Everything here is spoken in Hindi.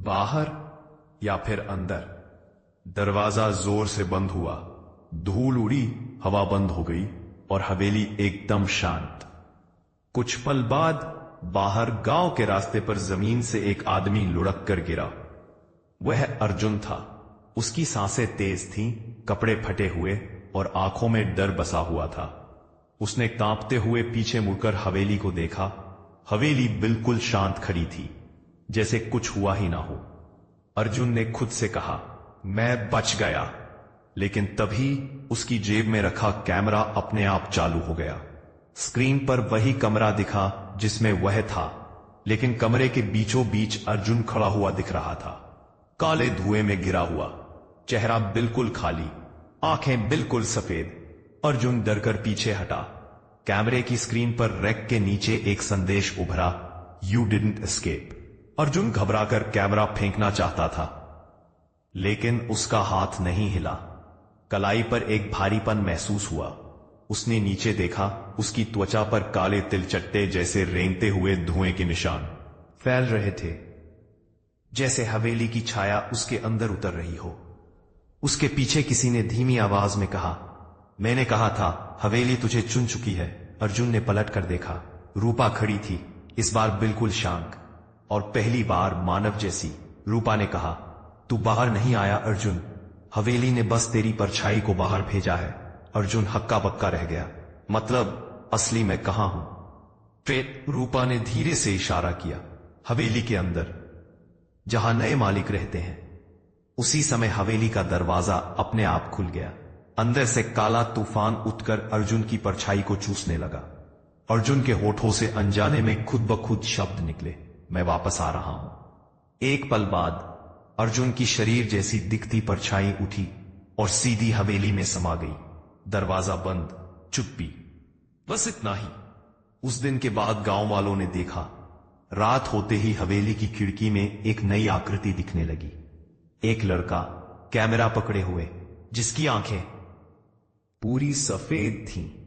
बाहर या फिर अंदर। दरवाजा जोर से बंद हुआ, धूल उड़ी, हवा बंद हो गई और हवेली एकदम शांत। कुछ पल बाद बाहर गांव के रास्ते पर जमीन से एक आदमी लुढ़क कर गिरा। वह अर्जुन था। उसकी सांसें तेज थीं, कपड़े फटे हुए और आंखों में डर बसा हुआ था। उसने कांपते हुए पीछे मुड़कर हवेली को देखा। हवेली बिल्कुल शांत खड़ी थी, जैसे कुछ हुआ ही ना हो। अर्जुन ने खुद से कहा, मैं बच गया। लेकिन तभी उसकी जेब में रखा कैमरा अपने आप चालू हो गया। स्क्रीन पर वही कमरा दिखा जिसमें वह था, लेकिन कमरे के बीचों बीच अर्जुन खड़ा हुआ दिख रहा था, काले धुएं में घिरा हुआ, चेहरा बिल्कुल खाली, आंखें बिल्कुल सफेद। अर्जुन डरकर पीछे हटा। कैमरे की स्क्रीन पर रैक के नीचे एक संदेश उभरा, यू डिडंट एस्केप। अर्जुन घबराकर कैमरा फेंकना चाहता था, लेकिन उसका हाथ नहीं हिला। कलाई पर एक भारीपन महसूस हुआ। उसने नीचे देखा, उसकी त्वचा पर काले तिलचट्टे जैसे रेंगते हुए धुएं के निशान फैल रहे थे, जैसे हवेली की छाया उसके अंदर उतर रही हो। उसके पीछे किसी ने धीमी आवाज में कहा, मैंने कहा था हवेली तुझे चुन चुकी है। अर्जुन ने पलट कर देखा। रूपा खड़ी थी, इस बार बिल्कुल शांत और पहली बार मानव जैसी। रूपा ने कहा, तू बाहर नहीं आया अर्जुन, हवेली ने बस तेरी परछाई को बाहर भेजा है। अर्जुन हक्का बक्का रह गया, मतलब असली मैं कहां हूं? फिर रूपा ने धीरे से इशारा किया, हवेली के अंदर, जहां नए मालिक रहते हैं। उसी समय हवेली का दरवाजा अपने आप खुल गया। अंदर से काला तूफान उठकर अर्जुन की परछाई को चूसने लगा। अर्जुन के होठों से अनजाने में खुद ब खुद शब्द निकले, मैं वापस आ रहा हूं। एक पल बाद अर्जुन की शरीर जैसी दिखती परछाई उठी और सीधी हवेली में समा गई। दरवाजा बंद, चुप्पी, बस इतना ही। उस दिन के बाद गांव वालों ने देखा, रात होते ही हवेली की खिड़की में एक नई आकृति दिखने लगी। एक लड़का कैमरा पकड़े हुए, जिसकी आंखें पूरी सफेद थीं।